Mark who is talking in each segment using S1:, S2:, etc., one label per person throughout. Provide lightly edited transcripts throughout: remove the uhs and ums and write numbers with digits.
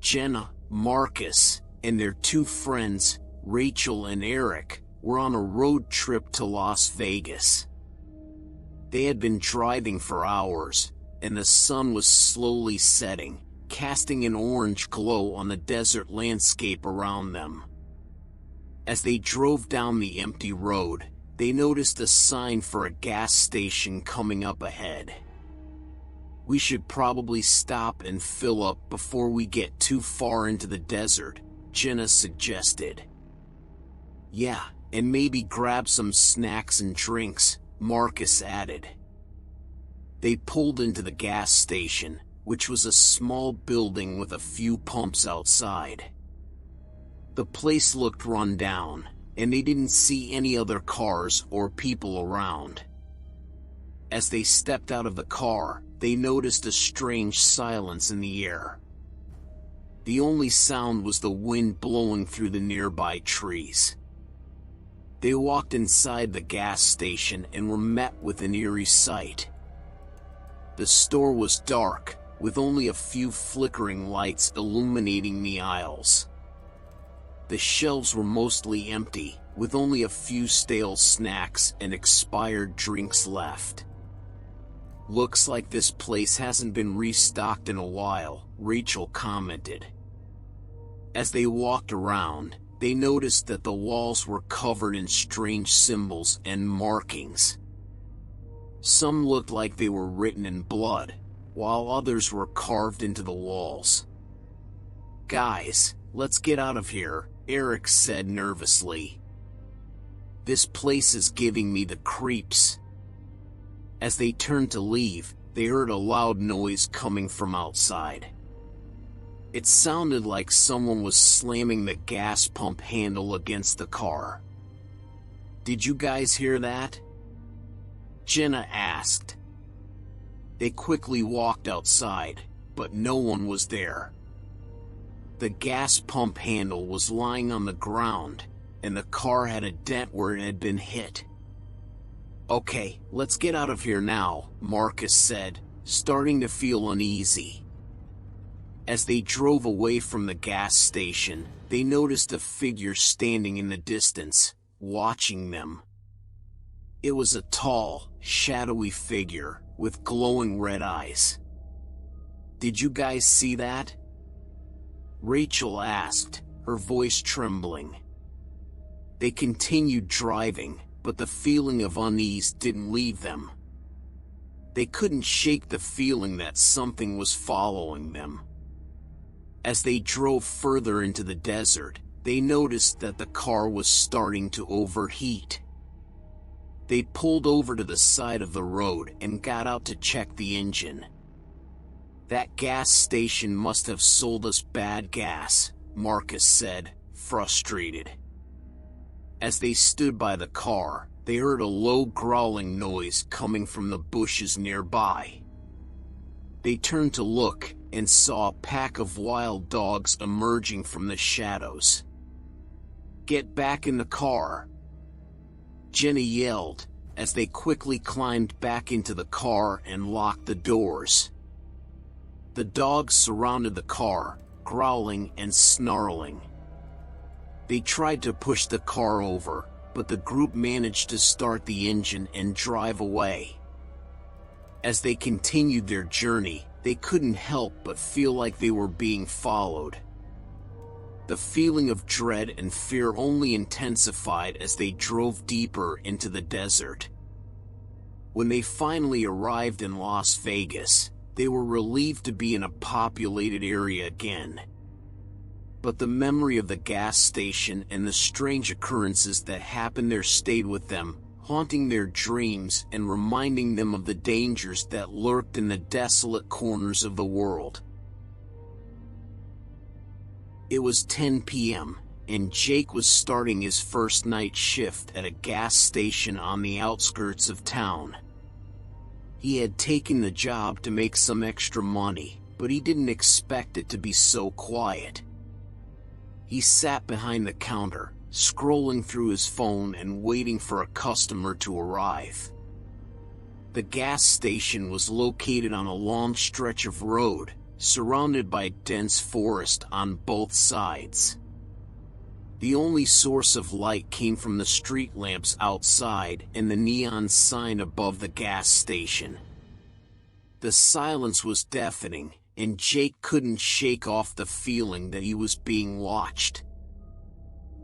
S1: Jenna, Marcus, and their two friends, Rachel and Eric, were on a road trip to Las Vegas. They had been driving for hours, and the sun was slowly setting, casting an orange glow on the desert landscape around them. As they drove down the empty road, they noticed a sign for a gas station coming up ahead. "We should probably stop and fill up before we get too far into the desert," Jenna suggested. "Yeah, and maybe grab some snacks and drinks," Marcus added. They pulled into the gas station, which was a small building with a few pumps outside. The place looked run down, and they didn't see any other cars or people around. As they stepped out of the car, they noticed a strange silence in the air. The only sound was the wind blowing through the nearby trees. They walked inside the gas station and were met with an eerie sight. The store was dark, with only a few flickering lights illuminating the aisles. The shelves were mostly empty, with only a few stale snacks and expired drinks left. "Looks like this place hasn't been restocked in a while," Rachel commented. As they walked around, they noticed that the walls were covered in strange symbols and markings. Some looked like they were written in blood, while others were carved into the walls. "Guys, let's get out of here," Eric said nervously. "This place is giving me the creeps." As they turned to leave, they heard a loud noise coming from outside. It sounded like someone was slamming the gas pump handle against the car. "Did you guys hear that?" Jenna asked. They quickly walked outside, but no one was there. The gas pump handle was lying on the ground, and the car had a dent where it had been hit. "Okay, let's get out of here now," Marcus said, starting to feel uneasy. As they drove away from the gas station, they noticed a figure standing in the distance, watching them. It was a tall, shadowy figure, with glowing red eyes. "Did you guys see that?" Rachel asked, her voice trembling. They continued driving, but the feeling of unease didn't leave them. They couldn't shake the feeling that something was following them. As they drove further into the desert, they noticed that the car was starting to overheat. They pulled over to the side of the road and got out to check the engine. "That gas station must have sold us bad gas," Marcus said, frustrated. As they stood by the car, they heard a low growling noise coming from the bushes nearby. They turned to look and saw a pack of wild dogs emerging from the shadows. "Get back in the car!" Jenna yelled, as they quickly climbed back into the car and locked the doors. The dogs surrounded the car, growling and snarling. They tried to push the car over, but the group managed to start the engine and drive away. As they continued their journey, they couldn't help but feel like they were being followed. The feeling of dread and fear only intensified as they drove deeper into the desert. When they finally arrived in Las Vegas, they were relieved to be in a populated area again. But the memory of the gas station and the strange occurrences that happened there stayed with them, haunting their dreams and reminding them of the dangers that lurked in the desolate corners of the world. It was 10 p.m., and Jake was starting his first night shift at a gas station on the outskirts of town. He had taken the job to make some extra money, but he didn't expect it to be so quiet. He sat behind the counter, scrolling through his phone and waiting for a customer to arrive. The gas station was located on a long stretch of road, surrounded by dense forest on both sides. The only source of light came from the street lamps outside and the neon sign above the gas station. The silence was deafening, and Jake couldn't shake off the feeling that he was being watched.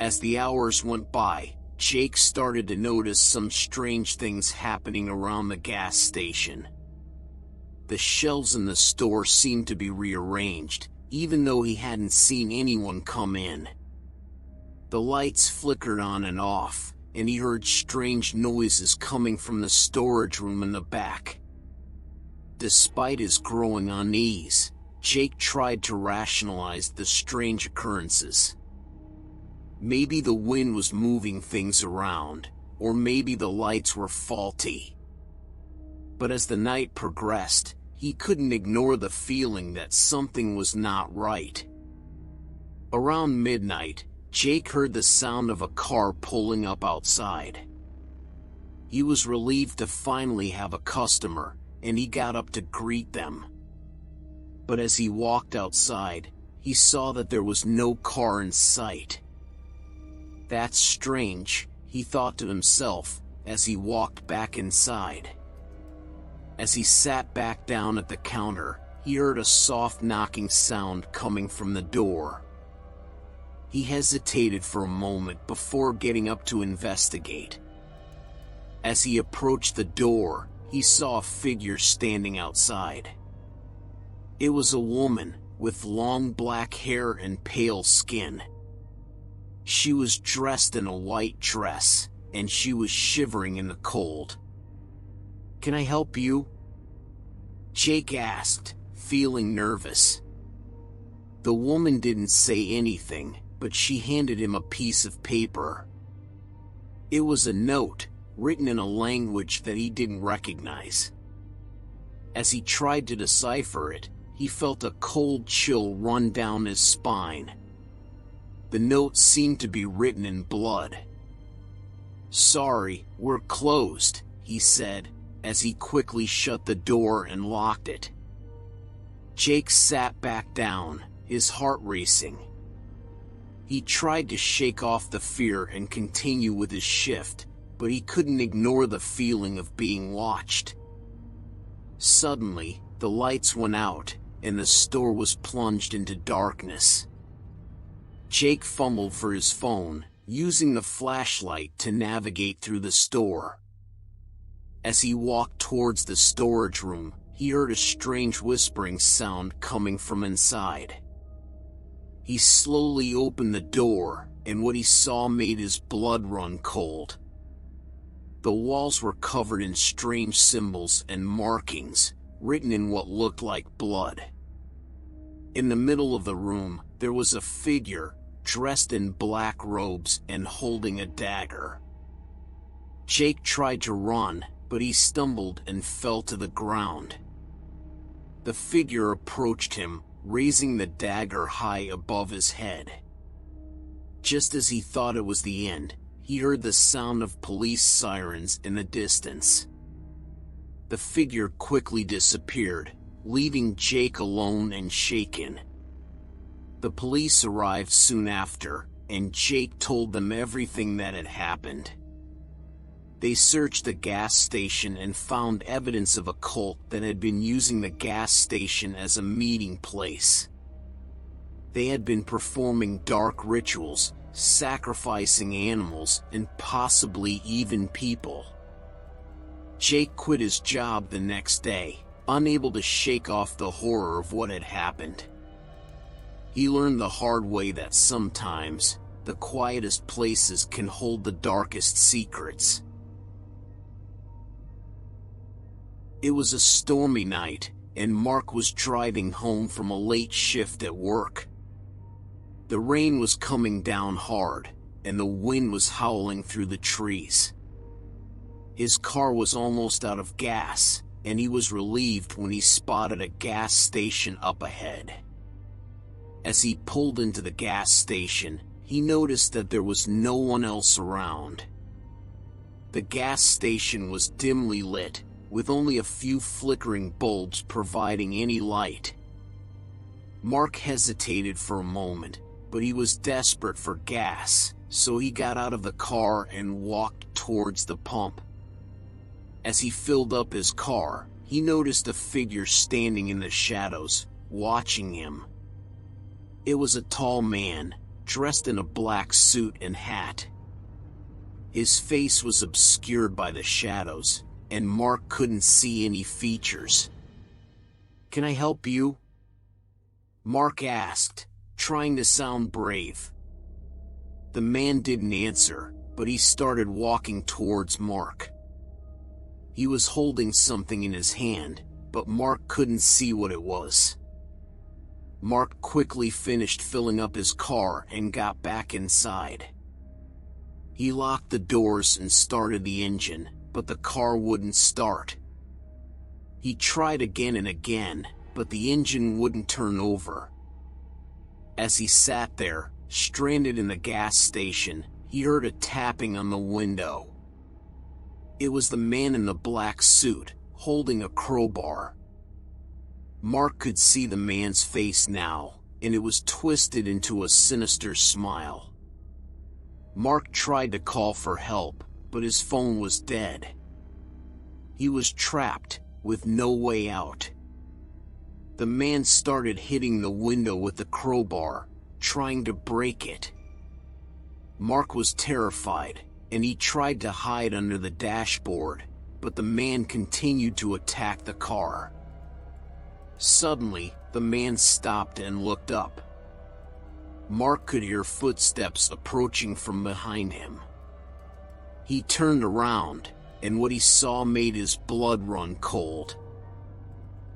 S1: As the hours went by, Jake started to notice some strange things happening around the gas station. The shelves in the store seemed to be rearranged, even though he hadn't seen anyone come in. The lights flickered on and off, and he heard strange noises coming from the storage room in the back. Despite his growing unease, Jake tried to rationalize the strange occurrences. Maybe the wind was moving things around, or maybe the lights were faulty. But as the night progressed, he couldn't ignore the feeling that something was not right. Around midnight, Jake heard the sound of a car pulling up outside. He was relieved to finally have a customer, and he got up to greet them. But as he walked outside, he saw that there was no car in sight. "That's strange," he thought to himself as he walked back inside. As he sat back down at the counter, he heard a soft knocking sound coming from the door. He hesitated for a moment before getting up to investigate. As he approached the door, he saw a figure standing outside. It was a woman, with long black hair and pale skin. She was dressed in a white dress, and she was shivering in the cold. "Can I help you?" Jake asked, feeling nervous. The woman didn't say anything, but she handed him a piece of paper. It was a note, written in a language that he didn't recognize. As he tried to decipher it, he felt a cold chill run down his spine. The note seemed to be written in blood. "Sorry, we're closed," he said, as he quickly shut the door and locked it. Jake sat back down, his heart racing. He tried to shake off the fear and continue with his shift, but he couldn't ignore the feeling of being watched. Suddenly, the lights went out, and the store was plunged into darkness. Jake fumbled for his phone, using the flashlight to navigate through the store. As he walked towards the storage room, he heard a strange whispering sound coming from inside. He slowly opened the door, and what he saw made his blood run cold. The walls were covered in strange symbols and markings, written in what looked like blood. In the middle of the room, there was a figure, dressed in black robes and holding a dagger. Jake tried to run, but he stumbled and fell to the ground. The figure approached him, raising the dagger high above his head. Just as he thought it was the end, he heard the sound of police sirens in the distance. The figure quickly disappeared, leaving Jake alone and shaken. The police arrived soon after, and Jake told them everything that had happened. They searched the gas station and found evidence of a cult that had been using the gas station as a meeting place. They had been performing dark rituals, sacrificing animals, and possibly even people. Jake quit his job the next day, unable to shake off the horror of what had happened. He learned the hard way that sometimes, the quietest places can hold the darkest secrets. It was a stormy night, and Mark was driving home from a late shift at work. The rain was coming down hard, and the wind was howling through the trees. His car was almost out of gas, and he was relieved when he spotted a gas station up ahead. As he pulled into the gas station, he noticed that there was no one else around. The gas station was dimly lit, with only a few flickering bulbs providing any light. Mark hesitated for a moment, but he was desperate for gas, so he got out of the car and walked towards the pump. As he filled up his car, he noticed a figure standing in the shadows, watching him. It was a tall man, dressed in a black suit and hat. His face was obscured by the shadows, and Mark couldn't see any features. "Can I help you?" Mark asked, trying to sound brave. The man didn't answer, but he started walking towards Mark. He was holding something in his hand, but Mark couldn't see what it was. Mark quickly finished filling up his car and got back inside. He locked the doors and started the engine, but the car wouldn't start. He tried again and again, but the engine wouldn't turn over. As he sat there, stranded in the gas station, he heard a tapping on the window. It was the man in the black suit, holding a crowbar. Mark could see the man's face now, and it was twisted into a sinister smile. Mark tried to call for help, but his phone was dead. He was trapped, with no way out. The man started hitting the window with the crowbar, trying to break it. Mark was terrified, and he tried to hide under the dashboard, but the man continued to attack the car. Suddenly, the man stopped and looked up. Mark could hear footsteps approaching from behind him. He turned around, and what he saw made his blood run cold.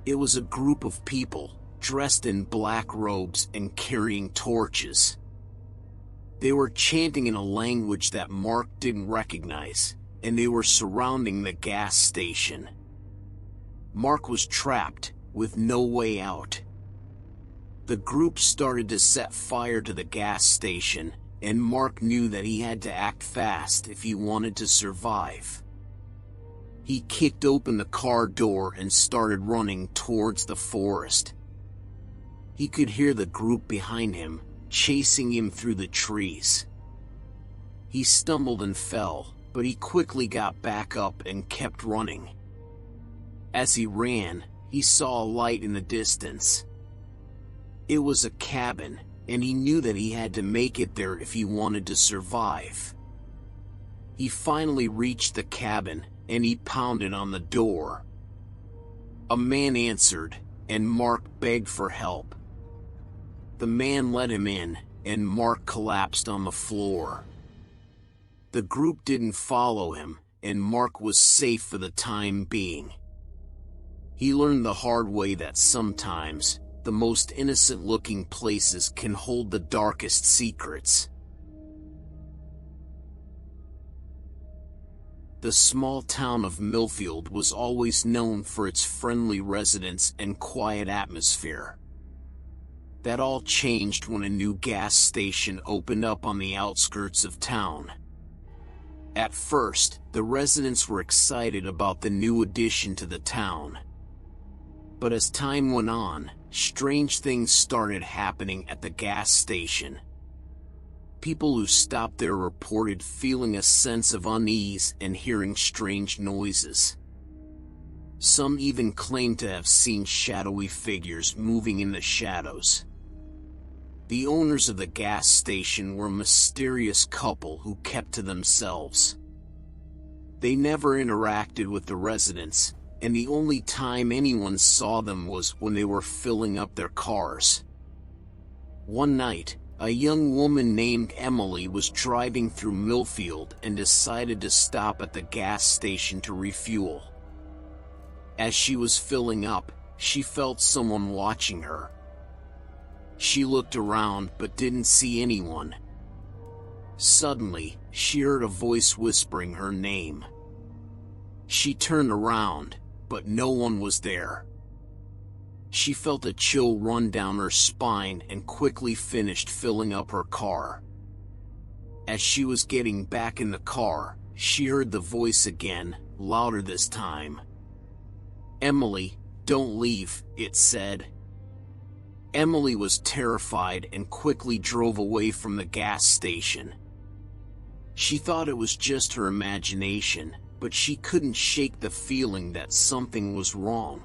S1: It was a group of people, dressed in black robes and carrying torches. They were chanting in a language that Mark didn't recognize, and they were surrounding the gas station. Mark was trapped, with no way out. The group started to set fire to the gas station, and Mark knew that he had to act fast if he wanted to survive. He kicked open the car door and started running towards the forest. He could hear the group behind him, chasing him through the trees. He stumbled and fell, but he quickly got back up and kept running. As he ran, he saw a light in the distance. It was a cabin, and he knew that he had to make it there if he wanted to survive. He finally reached the cabin, and he pounded on the door. A man answered, and Mark begged for help. The man let him in, and Mark collapsed on the floor. The group didn't follow him, and Mark was safe for the time being. He learned the hard way that sometimes, the most innocent-looking places can hold the darkest secrets. The small town of Millfield was always known for its friendly residents and quiet atmosphere. That all changed when a new gas station opened up on the outskirts of town. At first, the residents were excited about the new addition to the town. But as time went on, strange things started happening at the gas station. People who stopped there reported feeling a sense of unease and hearing strange noises. Some even claimed to have seen shadowy figures moving in the shadows. The owners of the gas station were a mysterious couple who kept to themselves. They never interacted with the residents, and the only time anyone saw them was when they were filling up their cars. One night, a young woman named Emily was driving through Millfield and decided to stop at the gas station to refuel. As she was filling up, she felt someone watching her. She looked around but didn't see anyone. Suddenly, she heard a voice whispering her name. She turned around, but no one was there. She felt a chill run down her spine and quickly finished filling up her car. As she was getting back in the car, she heard the voice again, louder this time. "Emily, don't leave," it said. Emily was terrified and quickly drove away from the gas station. She thought it was just her imagination, but she couldn't shake the feeling that something was wrong.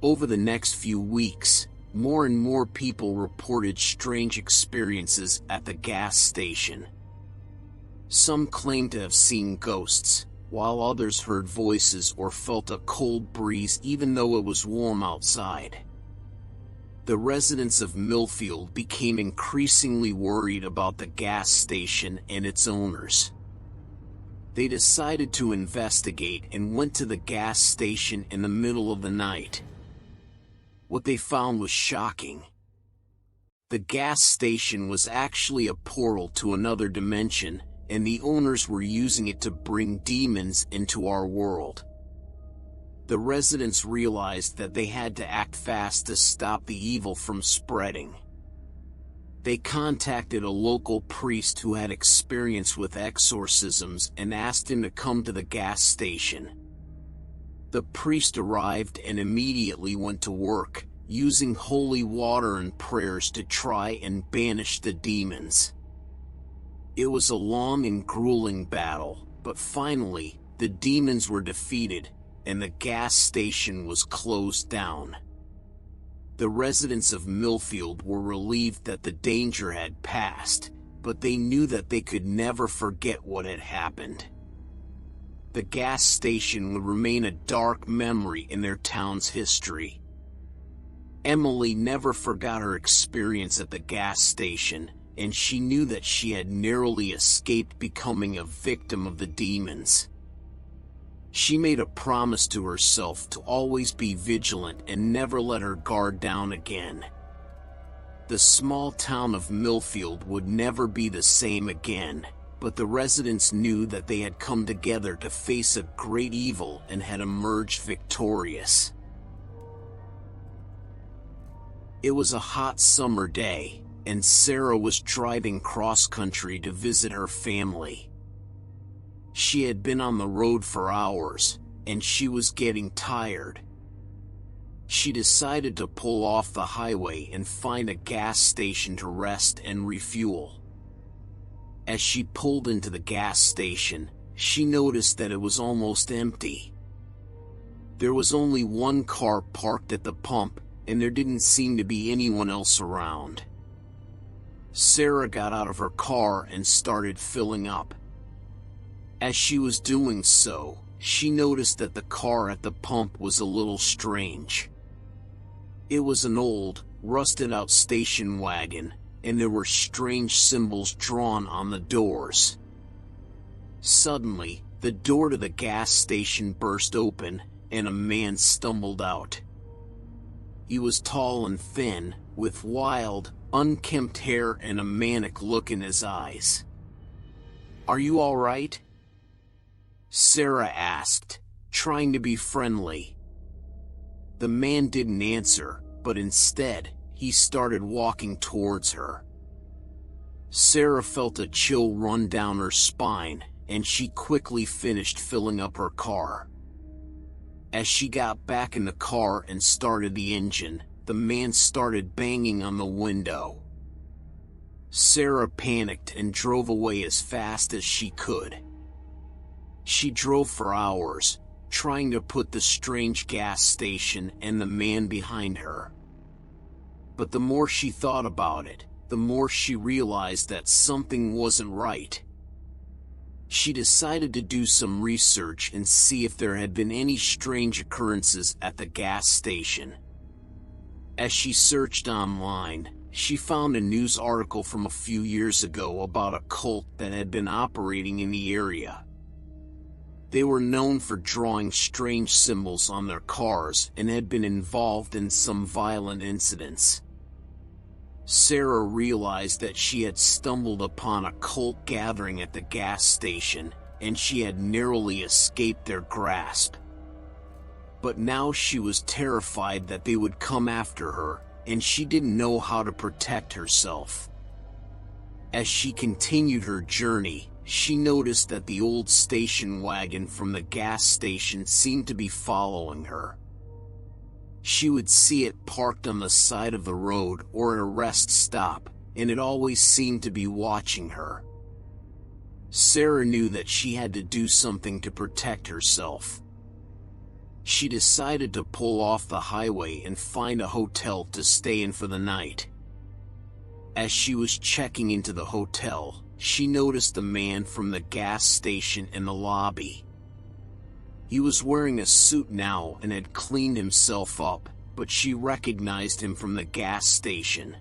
S1: Over the next few weeks, more and more people reported strange experiences at the gas station. Some claimed to have seen ghosts, while others heard voices or felt a cold breeze even though it was warm outside. The residents of Millfield became increasingly worried about the gas station and its owners. They decided to investigate and went to the gas station in the middle of the night. What they found was shocking. The gas station was actually a portal to another dimension, and the owners were using it to bring demons into our world. The residents realized that they had to act fast to stop the evil from spreading. They contacted a local priest who had experience with exorcisms and asked him to come to the gas station. The priest arrived and immediately went to work, using holy water and prayers to try and banish the demons. It was a long and grueling battle, but finally, the demons were defeated, and the gas station was closed down. The residents of Millfield were relieved that the danger had passed, but they knew that they could never forget what had happened. The gas station would remain a dark memory in their town's history. Emily never forgot her experience at the gas station, and she knew that she had narrowly escaped becoming a victim of the demons. She made a promise to herself to always be vigilant and never let her guard down again. The small town of Millfield would never be the same again, but the residents knew that they had come together to face a great evil and had emerged victorious. It was a hot summer day, and Sarah was driving cross-country to visit her family. She had been on the road for hours, and she was getting tired. She decided to pull off the highway and find a gas station to rest and refuel. As she pulled into the gas station, she noticed that it was almost empty. There was only one car parked at the pump, and there didn't seem to be anyone else around. Sarah got out of her car and started filling up. As she was doing so, she noticed that the car at the pump was a little strange. It was an old, rusted-out station wagon, and there were strange symbols drawn on the doors. Suddenly, the door to the gas station burst open, and a man stumbled out. He was tall and thin, with wild, unkempt hair and a manic look in his eyes. "Are you all right?" Sarah asked, trying to be friendly. The man didn't answer, but instead, he started walking towards her. Sarah felt a chill run down her spine, and she quickly finished filling up her car. As she got back in the car and started the engine, the man started banging on the window. Sarah panicked and drove away as fast as she could. She drove for hours, trying to put the strange gas station and the man behind her. But the more she thought about it, the more she realized that something wasn't right. She decided to do some research and see if there had been any strange occurrences at the gas station. As she searched online, she found a news article from a few years ago about a cult that had been operating in the area. They were known for drawing strange symbols on their cars and had been involved in some violent incidents. Sarah realized that she had stumbled upon a cult gathering at the gas station, and she had narrowly escaped their grasp. But now she was terrified that they would come after her, and she didn't know how to protect herself. As she continued her journey, she noticed that the old station wagon from the gas station seemed to be following her. She would see it parked on the side of the road or at a rest stop, and it always seemed to be watching her. Sarah knew that she had to do something to protect herself. She decided to pull off the highway and find a hotel to stay in for the night. As she was checking into the hotel, she noticed the man from the gas station in the lobby. He was wearing a suit now and had cleaned himself up, but she recognized him from the gas station.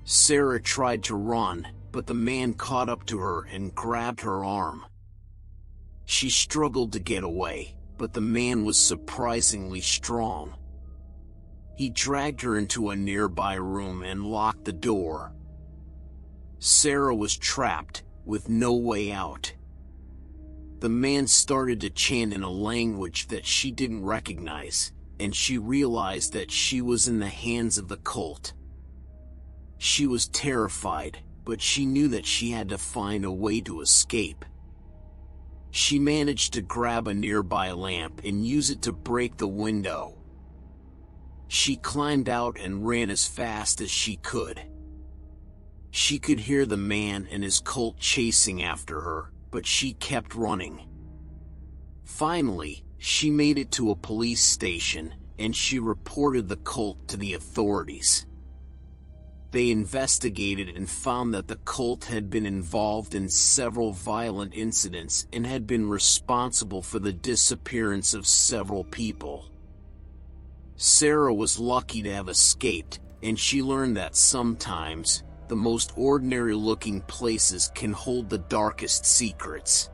S1: Sarah tried to run, but the man caught up to her and grabbed her arm. She struggled to get away, but the man was surprisingly strong. He dragged her into a nearby room and locked the door. Sarah was trapped, with no way out. The man started to chant in a language that she didn't recognize, and she realized that she was in the hands of the cult. She was terrified, but she knew that she had to find a way to escape. She managed to grab a nearby lamp and use it to break the window. She climbed out and ran as fast as she could. She could hear the man and his cult chasing after her, but she kept running. Finally, she made it to a police station, and she reported the cult to the authorities. They investigated and found that the cult had been involved in several violent incidents and had been responsible for the disappearance of several people. Sarah was lucky to have escaped, and she learned that sometimes, the most ordinary-looking places can hold the darkest secrets.